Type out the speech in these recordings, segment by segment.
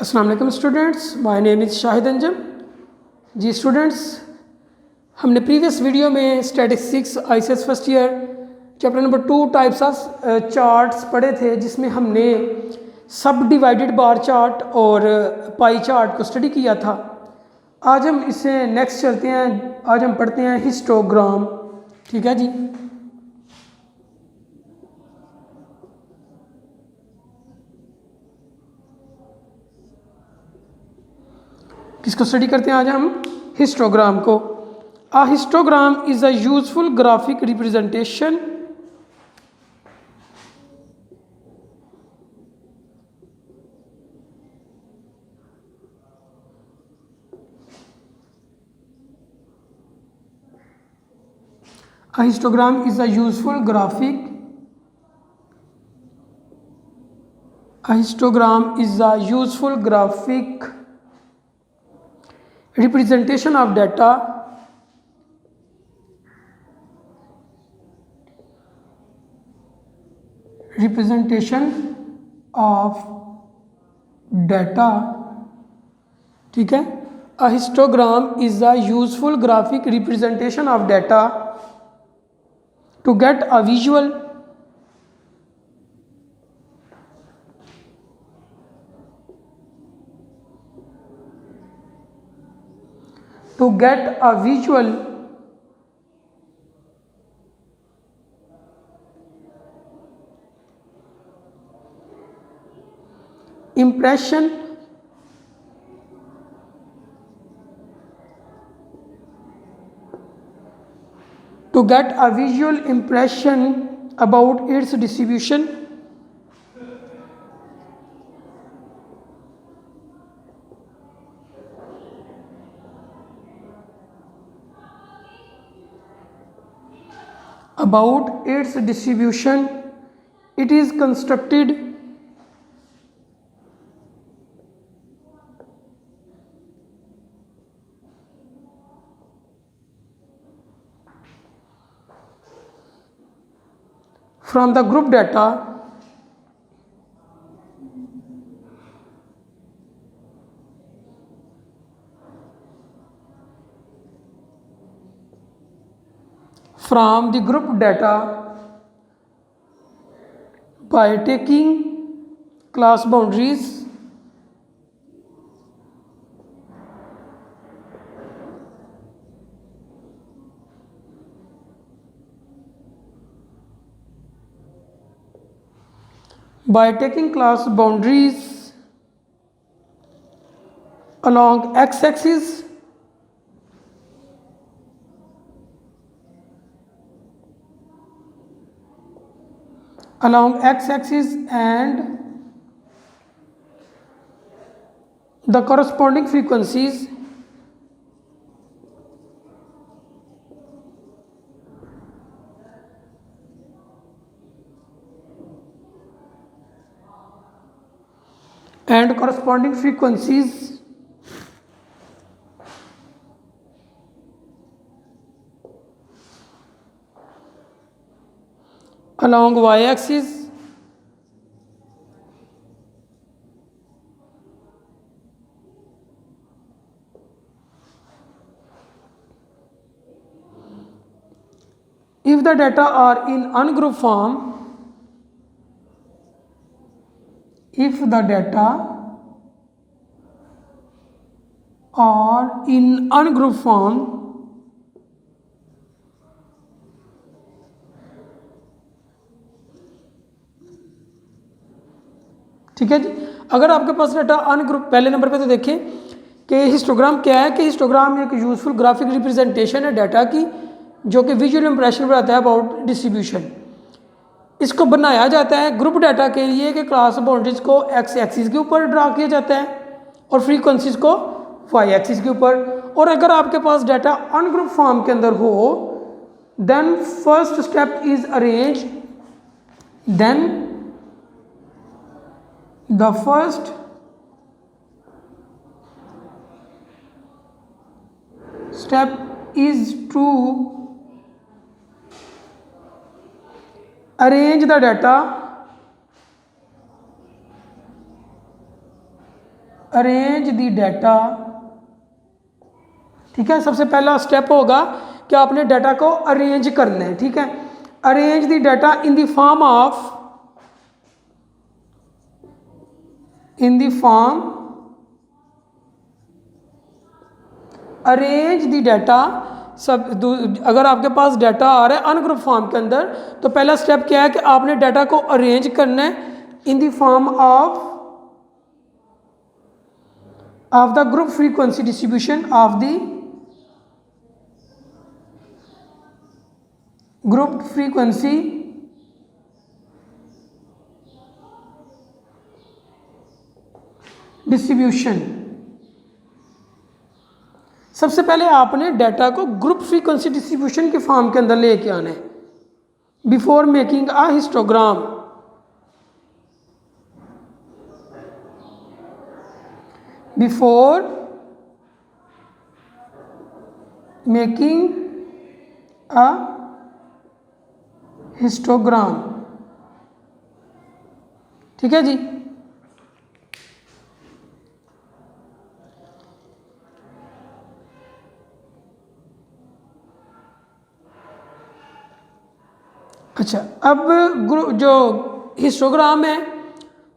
अस्सलाम वालेकुम students, my name is Shahid Anjum. जी स्टूडेंट्स, हमने प्रीवियस वीडियो में statistics ICS first year chapter number 2 types of charts पढ़े थे, जिसमें हमने सब डिवाइडेड बार चार्ट और पाई चार्ट को स्टडी किया था। आज हम इससे नेक्स्ट चलते हैं। आज हम पढ़ते हैं हिस्टोग्राम। ठीक है जी। किसको स्टडी करते हैं आज हम? हिस्टोग्राम को। A histogram is a useful graphic representation A histogram is a useful graphic. A histogram is a useful graphic representation of data ठीक है। A histogram is a useful graphic representation of data to get a visual impression about its distribution it is constructed from the group data by taking class boundaries along x-axis and the corresponding frequencies along y-axis if the data are in ungrouped form. If the data are in ungrouped form, ठीक है जी। अगर आपके पास data ungroup, पहले number पे तो देखें कि histogram क्या है। कि हिस्टोग्राम एक यूजफुल ग्राफिक रिप्रेजेंटेशन है डाटा की, जो कि विजुअल इंप्रेशन बनाता है अबाउट डिस्ट्रीब्यूशन। इसको बनाया जाता है ग्रुप डाटा के लिए कि क्लास बाउंड्रीज को एक्स एक्सिस के ऊपर ड्रा किया जाता है और फ्रीक्वेंसीज को वाई एक्सिस के ऊपर। और अगर आपके पास डाटा अनग्रुप फॉर्म के अंदर हो, then first step is arrange, then the first step is to arrange the data arrange the data, ठीक है। सबसे पहला स्टेप होगा कि आपने डाटा को अरेंज करना है, ठीक है। Arrange the data in the form of, in the form, arrange the data. सब अगर आपके पास डाटा आ रहा है अनग्रुप फॉर्म के अंदर, तो पहला स्टेप क्या है कि आपने डाटा को अरेंज करना है in the form of the group frequency distribution of the group frequency distribution. सबसे पहले आपने डाटा को ग्रुप फ्रीक्वेंसी डिस्ट्रीब्यूशन के फॉर्म के अंदर लेके आना है before making a histogram. Before making a histogram, ठीक है जी। अच्छा, अब जो हिस्टोग्राम है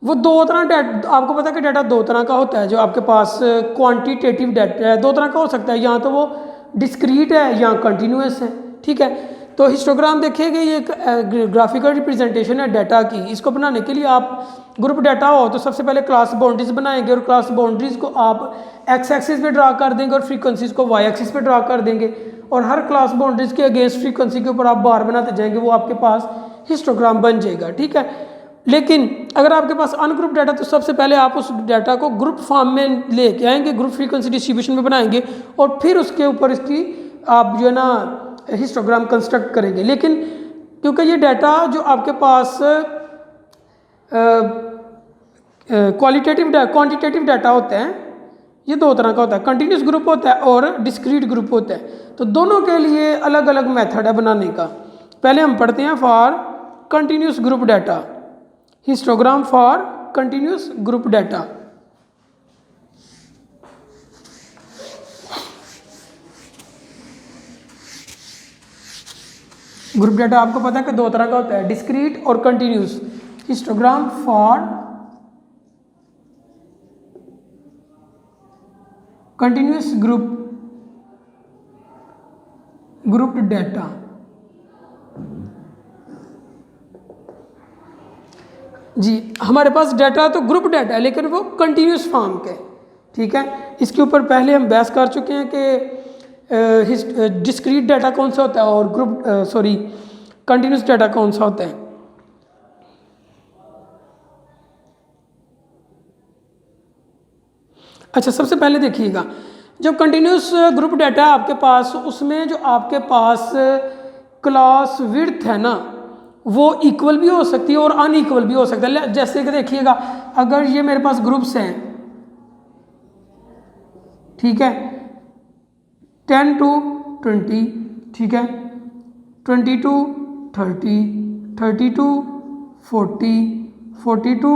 वो दो तरह, आपको पता है कि डाटा दो तरह का होता है। जो आपके पास क्वांटिटेटिव डाटा है, दो तरह का हो सकता है, या तो वो डिस्क्रीट है या कंटिन्यूस है, ठीक है। तो हिस्टोग्राम देखिएगा, ये एक ग्राफिकल रिप्रेजेंटेशन है डाटा की। इसको बनाने के लिए आप ग्रुप डाटा हो तो सबसे पहले क्लास बाउंड्रीज बनाएंगे, और क्लास बाउंड्रीज को आप एक्स एक्सिस पे ड्रा कर देंगे और फ्रीक्वेंसीज को वाई एक्सिस पे ड्रा कर देंगे, और हर क्लास बाउंड्रीज के अगेंस्ट फ्रीक्वेंसी के ऊपर आप बार बनाते जाएंगे, वो आपके पास हिस्टोग्राम बन जाएगा, ठीक है। लेकिन अगर आपके पास अनग्रुप डाटा, तो सबसे पहले आप उस डाटा को ग्रुप फॉर्म में लेके आएंगे, ग्रुप फ्रीक्वेंसी डिस्ट्रीब्यूशन में बनाएंगे, और फिर उसके ऊपर इसकी आप जो है ना हिस्टोग्राम कंस्ट्रक्ट करेंगे। लेकिन क्योंकि ये डाटा जो आपके पास क्वांटिटेटिव डाटा होते हैं, ये दो तरह का होता है, कंटिन्यूस ग्रुप होता है और डिस्क्रीट ग्रुप होता है। तो दोनों के लिए अलग अलग मेथड है बनाने का। पहले हम पढ़ते हैं for continuous group data, histogram for continuous group data. Group data आपको पता है कि दो तरह का होता है, डिस्क्रीट और continuous. Histogram for continuous group data. जी, हमारे पास डाटा तो ग्रुप डाटा है लेकिन वो कंटिन्यूस फॉर्म के, ठीक है। इसके ऊपर पहले हम बहस कर चुके हैं कि डिस्क्रीट डाटा कौन सा होता है और कंटिन्यूस डाटा कौन सा होता है। अच्छा, सबसे पहले देखिएगा, जब कंटिन्यूस ग्रुप डाटा आपके पास, उसमें जो आपके पास क्लास विड्थ है ना, वो इक्वल भी हो सकती है और अनइक्वल भी हो सकता है। जैसे कि देखिएगा, अगर ये मेरे पास ग्रुप्स हैं, ठीक है, 10 to 20, ठीक है, 20 to 30, 30 to 40, 40 to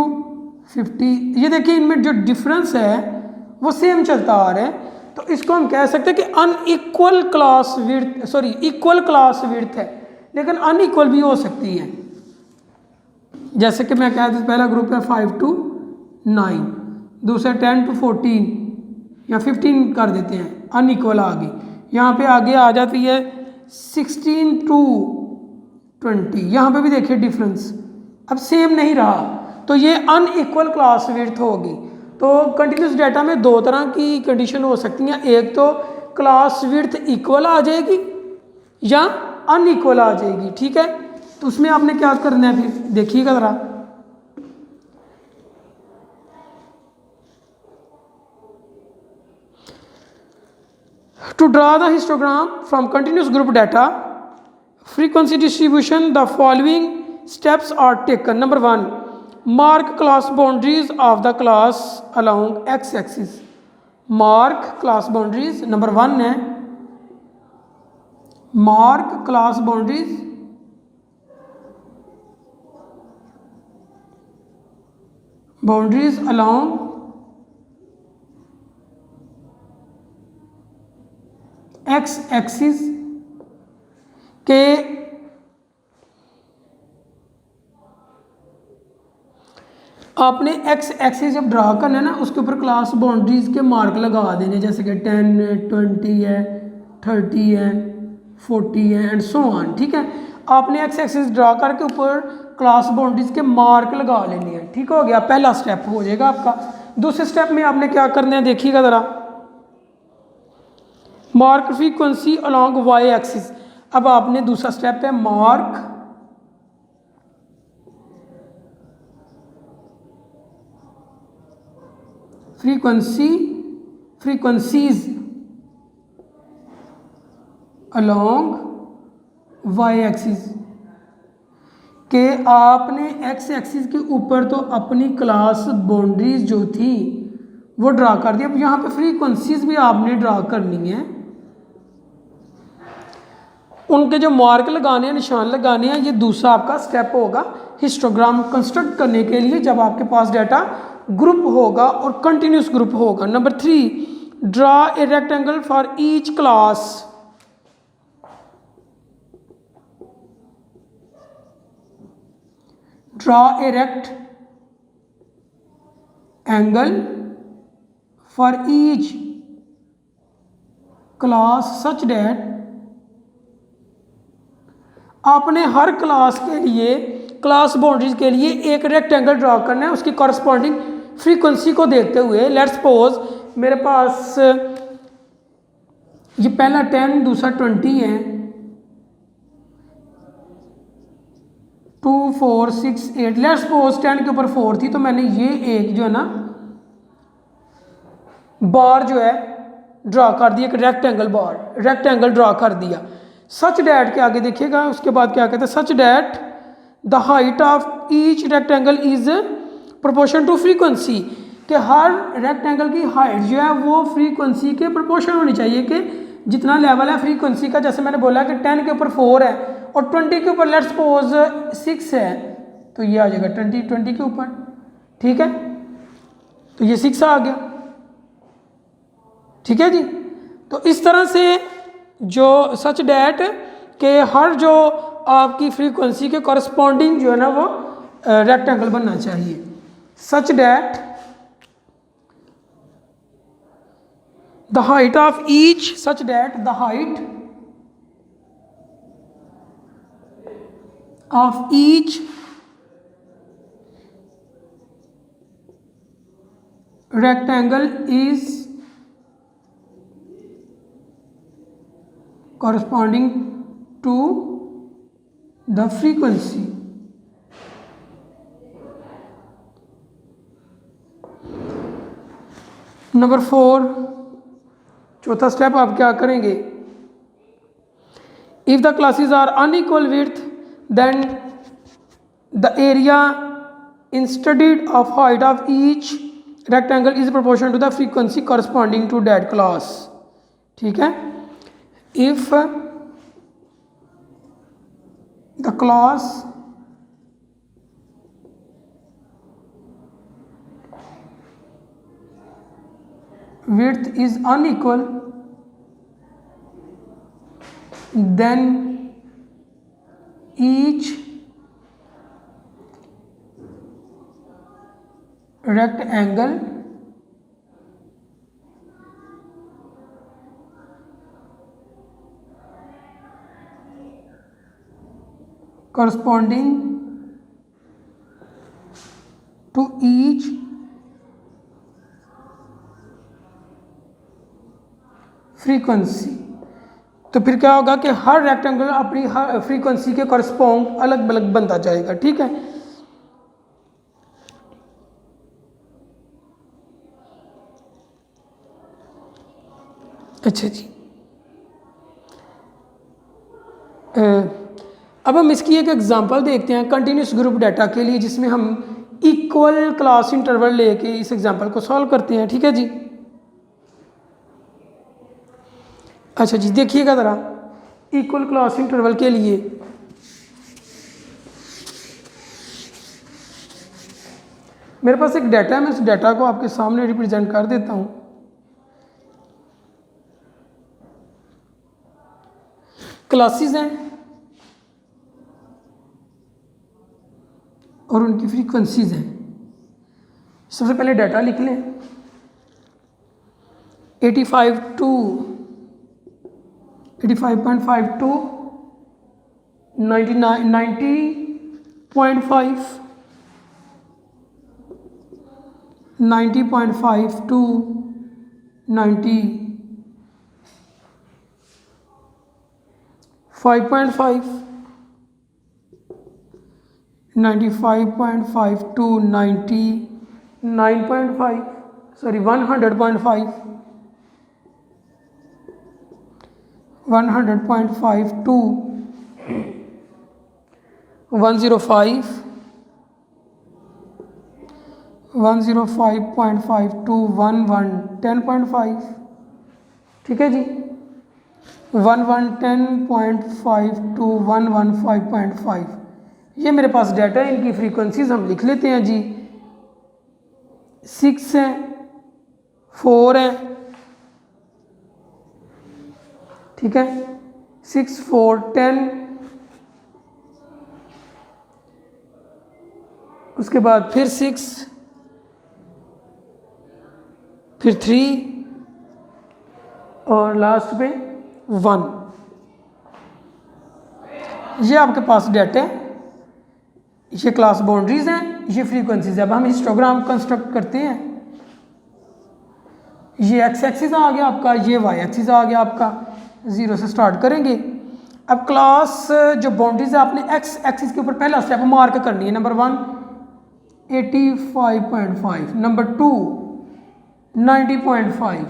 50, ये देखिए इनमें जो डिफरेंस है वो सेम चलता आ रहा है। तो इसको हम कह सकते हैं कि unequal class width, equal class width है, लेकिन अनइक्वल भी हो सकती है। जैसे कि मैं कह दूँ, पहला ग्रुप है 5 to 9, दूसरा 10 to 14 या 15 कर देते हैं, अनइक्वल आ गई। यहाँ पे आगे आ जाती है 16 to 20, यहाँ पे भी देखिए डिफरेंस अब सेम नहीं रहा, तो ये अनइक्वल क्लास विड्थ होगी। तो कंटिन्यूस डाटा में दो तरह की कंडीशन हो सकती हैं, एक तो क्लास विड्थ इक्वल आ जाएगी या अनइक्वल आ जाएगी, ठीक है। तो उसमें आपने क्या करना है, फिर देखिएगा ज़रा। To draw the histogram from continuous group data frequency distribution, the following steps are taken. Number 1, mark class boundaries of the class along x-axis. Mark class boundaries, number 1 है mark class boundaries along x axis के आपने x axis जब draw करना है ना, उसके ऊपर class boundaries के मार्क लगा देने, जैसे कि 10 है, 20 है, 30 है, 40 है एंड सो ऑन। ठीक है, आपने एक्स एक्सिस ड्रा करके ऊपर क्लास बाउंड्रीज के मार्क लगा लेने हैं। ठीक हो गया, पहला स्टेप हो जाएगा आपका। दूसरे स्टेप में आपने क्या करना है, देखिएगा ज़रा, mark frequency along Y axis. अब आपने दूसरा स्टेप है mark frequencies along Y axis के आपने एक्स एक्सिस के ऊपर तो अपनी क्लास बाउंड्रीज जो थी वो ड्रा कर दी। अब यहाँ पे फ्रीक्वेंसीज भी आपने ड्रा करनी है, उनके जो मार्क लगाने हैं, निशान लगाने हैं। ये दूसरा आपका स्टेप होगा हिस्टोग्राम कंस्ट्रक्ट करने के लिए, जब आपके पास डाटा ग्रुप होगा और कंटिन्यूस ग्रुप होगा। Number 3, draw a rectangle for each class. Draw a rectangle for each class such that. आपने हर क्लास के लिए, क्लास बाउंड्रीज के लिए एक रेक्टेंगल ड्रा करना है, उसकी कॉरस्पॉन्डिंग फ्रीक्वेंसी को देखते हुए। लेट्स सपोज मेरे पास ये पहला 10, दूसरा 20 है, 2, 4, 6, 8। लेट्स सपोज 10 के ऊपर 4 थी, तो मैंने ये एक जो है ना बार जो है ड्रा कर दिया, एक रेक्टेंगल बार, रेक्टेंगल ड्रा कर दिया। सच डैट के आगे देखिएगा, उसके बाद क्या कहते हैं, such that the height of each rectangle is proportion to frequency, कि हर रेक्टेंगल की हाइट जो है वो फ्रीक्वेंसी के प्रोपोर्शन होनी चाहिए, कि जितना लेवल है फ्रीक्वेंसी का। जैसे मैंने बोला कि 10 के ऊपर 4 है और 20 के ऊपर लेट्स सपोज 6 है, तो ये आ जाएगा 20 के ऊपर। ठीक है, तो ये 6 आ गया। ठीक है जी, तो इस तरह से जो सच डैट के हर जो आपकी फ्रीक्वेंसी के कॉरस्पॉन्डिंग जो है ना वो रेक्टेंगल बनना चाहिए। Such that the height of each, such that the height of each rectangle is corresponding to the frequency। Number 4, चौथा स्टेप आप क्या करेंगे, if the classes are unequal width then the area instead of height of each rectangle is proportional to the frequency corresponding to that class. ठीक है, if the class width is unequal then each rectangle corresponding to each frequency. तो फिर क्या होगा कि हर rectangle अपनी हर frequency के कॉरस्पॉन्ड अलग अलग बनता जाएगा। ठीक है, अच्छा जी, अब हम इसकी एक एग्जांपल देखते हैं कंटिन्यूस ग्रुप डाटा के लिए, जिसमें हम इक्वल क्लास इंटरवल लेके इस एग्जांपल को सॉल्व करते हैं। ठीक है जी, अच्छा जी, देखिएगा ज़रा, इक्वल क्लास इंटरवल के लिए मेरे पास एक डाटा है, मैं इस डाटा को आपके सामने रिप्रेजेंट कर देता हूँ। क्लासेस हैं और उनकी फ्रीक्वेंसीज हैं। सबसे पहले डाटा लिख लें। 85.5 to 90.5 90.5 to 95.5 95.5 to 99.5 sorry 100.5 100.5 to 105 105.5 to 1110.5। ठीक है जी, 1110.5 टू 115.5। ये मेरे पास डाटा है, इनकी फ्रीक्वेंसीज हम लिख लेते हैं जी। 6 है, 4 है, ठीक है, 6 4 10, उसके बाद फिर 6, फिर 3 और लास्ट पे 1। ये आपके पास डाटा है, ये क्लास बाउंड्रीज हैं, ये फ्रीक्वेंसीज है। अब हम हिस्टोग्राम कंस्ट्रक्ट करते हैं। ये एक्स एक्सिस आ गया आपका, ये वाई एक्सिस आ गया आपका। 0 से स्टार्ट करेंगे। अब क्लास जो बाउंड्रीज है आपने एक्स एक्सिस के ऊपर पहला स्टेप मार्क करनी है। नंबर 1 85.5, नंबर 2 90.5,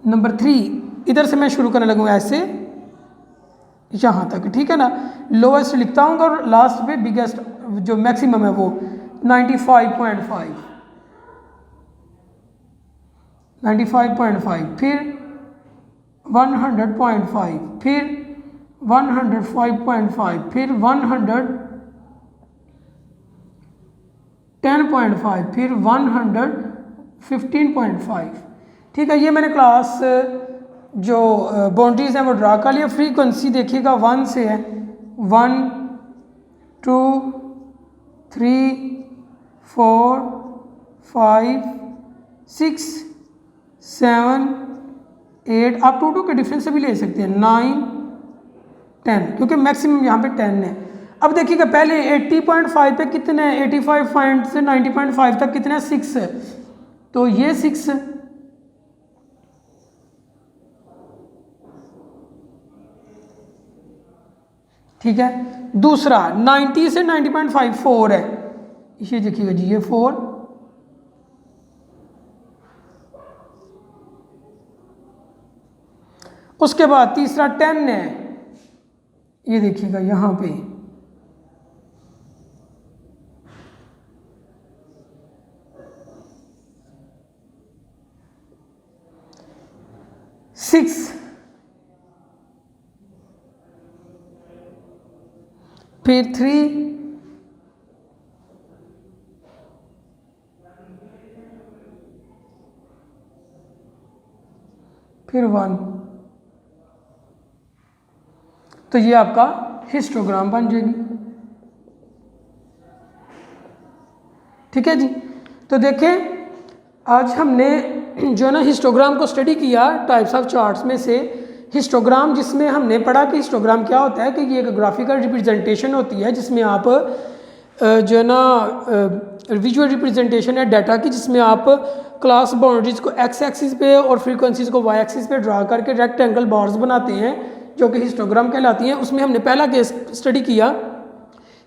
नंबर 3 इधर से मैं शुरू करने लगूंगा ऐसे यहाँ तक, ठीक है ना। लोएस्ट लिखता हूँ और लास्ट पे बिगेस्ट जो मैक्सिमम है वो 95.5 95.5, फिर 100.5, फिर 105.5, फिर 110.5, फिर 115.5। ठीक है, ये मैंने क्लास जो बाउंड्रीज हैं वो ड्रा कर लिया। फ्रीक्वेंसी देखिएगा 1 से है, 1 2 3 4 5 6 7 8, आप 2 के डिफरेंस से भी ले सकते हैं, 9 10, क्योंकि मैक्सिमम यहाँ पे 10 है। अब देखिएगा पहले 80.5 पे कितने हैं, 85 से 90.5 तक कितने हैं, 6 है, तो ये 6 है। ठीक है, दूसरा 90 से 90.5 4 है, ये देखिएगा जी, ये 4। उसके बाद तीसरा 10 है, ये देखिएगा यहाँ पे। सिक्स, फिर 3, फिर 1। तो ये आपका हिस्टोग्राम बन जाएगी। ठीक है जी, तो देखें आज हमने जो है ना हिस्टोग्राम को स्टडी किया टाइप्स ऑफ चार्ट्स में से। हिस्टोग्राम जिसमें हमने पढ़ा कि हिस्टोग्राम क्या होता है, कि ये एक ग्राफिकल रिप्रेजेंटेशन होती है जिसमें आप जो है ना विजुअल रिप्रेजेंटेशन है डाटा की, जिसमें आप क्लास बाउंड्रीज को एक्स एक्सिस पे और फ्रीक्वेंसीज को वाई एक्सिस पे ड्रा करके रेक्टेंगल बार्स बनाते हैं जो कि हिस्टोग्राम कहलाती हैं। उसमें हमने पहला केस स्टडी किया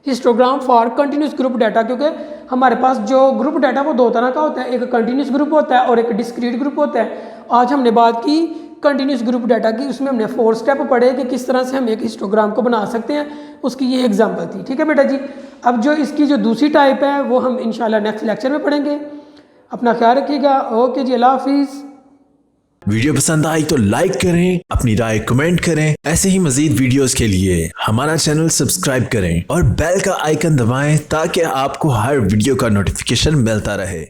histogram for continuous group data, क्योंकि हमारे पास जो ग्रुप डाटा वो 2 तरह का होता है, एक कंटिन्यूस ग्रुप होता है और एक डिस्क्रीट ग्रुप होता है। आज हमने बात की कंटिन्यूस ग्रुप डाटा की, उसमें हमने 4 स्टेप पढ़े कि किस तरह से हम एक हिस्टोग्राम को बना सकते हैं, उसकी ये एग्जांपल थी। ठीक है बेटा जी, अब जो इसकी जो दूसरी टाइप है वो हम इंशाल्लाह नेक्स्ट लेक्चर में पढ़ेंगे। अपना ख्याल रखिएगा। ओके जी, अल्लाह हाफिज़। वीडियो पसंद आई तो लाइक करें, अपनी राय कमेंट करें। ऐसे ही मजीद वीडियोस के लिए हमारा चैनल सब्सक्राइब करें और बेल का आइकन दबाएं ताकि आपको हर वीडियो का नोटिफिकेशन मिलता रहे।